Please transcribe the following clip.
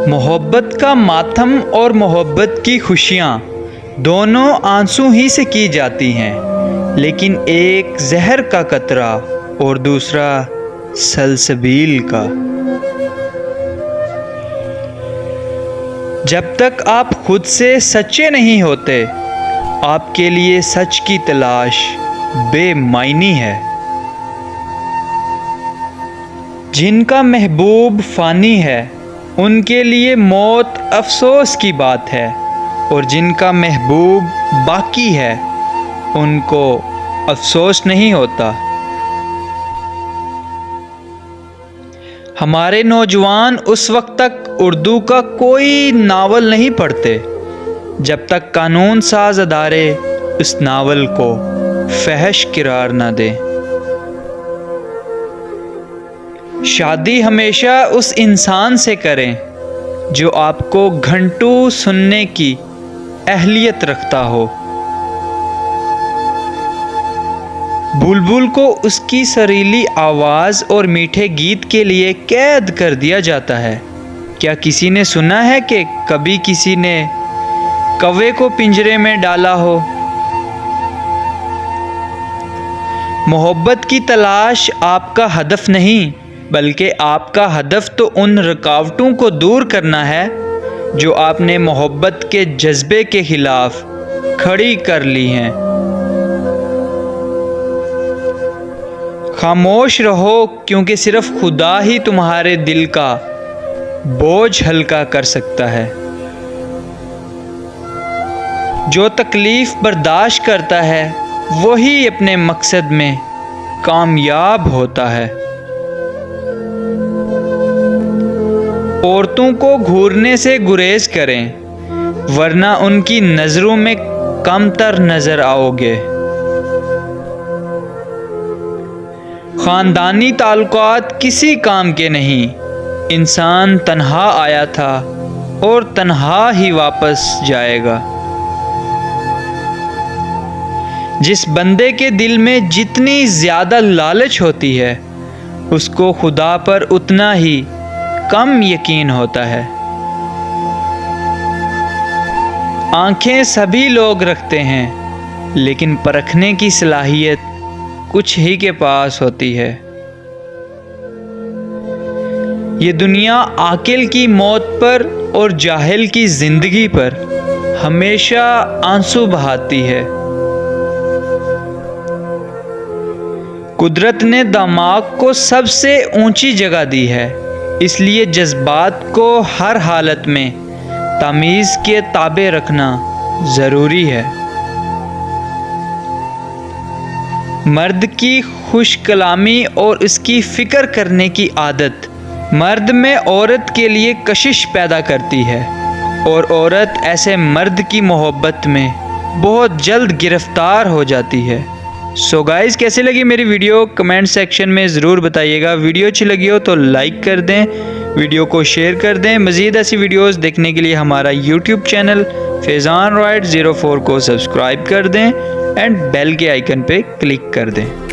मोहब्बत का मातम और मोहब्बत की खुशियाँ दोनों आंसू ही से की जाती हैं, लेकिन एक जहर का कतरा और दूसरा सलसबील का। जब तक आप खुद से सच्चे नहीं होते, आपके लिए सच की तलाश बेमायनी है। जिनका महबूब फ़ानी है, उनके लिए मौत अफसोस की बात है, और जिनका महबूब बाकी है, उनको अफसोस नहीं होता। हमारे नौजवान उस वक्त तक उर्दू का कोई नावल नहीं पढ़ते जब तक कानून साज अदारे उस नावल को फहश करार न दें। शादी हमेशा उस इंसान से करें जो आपको घंटों सुनने की अहलियत रखता हो। बुलबुल को उसकी सरीली आवाज़ और मीठे गीत के लिए कैद कर दिया जाता है। क्या किसी ने सुना है कि कभी किसी ने कौवे को पिंजरे में डाला हो? मोहब्बत की तलाश आपका हदफ नहीं, बल्कि आपका हदफ तो उन रुकावटों को दूर करना है जो आपने मोहब्बत के जज्बे के खिलाफ खड़ी कर ली हैं। खामोश रहो, क्योंकि सिर्फ खुदा ही तुम्हारे दिल का बोझ हल्का कर सकता है। जो तकलीफ़ बर्दाश्त करता है, वही अपने मकसद में कामयाब होता है। औरतों को घूरने से गुरेज करें, वरना उनकी नज़रों में कमतर नज़र आओगे। ख़ानदानी ताल्लुकात किसी काम के नहीं। इंसान तन्हा आया था और तन्हा ही वापस जाएगा। जिस बंदे के दिल में जितनी ज़्यादा लालच होती है, उसको खुदा पर उतना ही कम यकीन होता है। आंखें सभी लोग रखते हैं, लेकिन परखने की सलाहियत कुछ ही के पास होती है। ये दुनिया आकिल की मौत पर और जाहिल की ज़िंदगी पर हमेशा आंसू बहाती है। कुदरत ने दिमाग को सबसे ऊंची जगह दी है, इसलिए जज्बात को हर हालत में तमीज़ के ताबे रखना ज़रूरी है। मर्द की खुश कलामी और उसकी फ़िक्र करने की आदत मर्द में औरत के लिए कशिश पैदा करती है, और औरत ऐसे मर्द की मोहब्बत में बहुत जल्द गिरफ़्तार हो जाती है। सो गाइज़, कैसे लगी मेरी वीडियो कमेंट सेक्शन में ज़रूर बताइएगा। वीडियो अच्छी लगी हो तो लाइक कर दें, वीडियो को शेयर कर दें। मज़ीद ऐसी वीडियोस देखने के लिए हमारा यूट्यूब चैनल फैज़ान रॉयड 04 को सब्सक्राइब कर दें एंड बेल के आइकन पे क्लिक कर दें।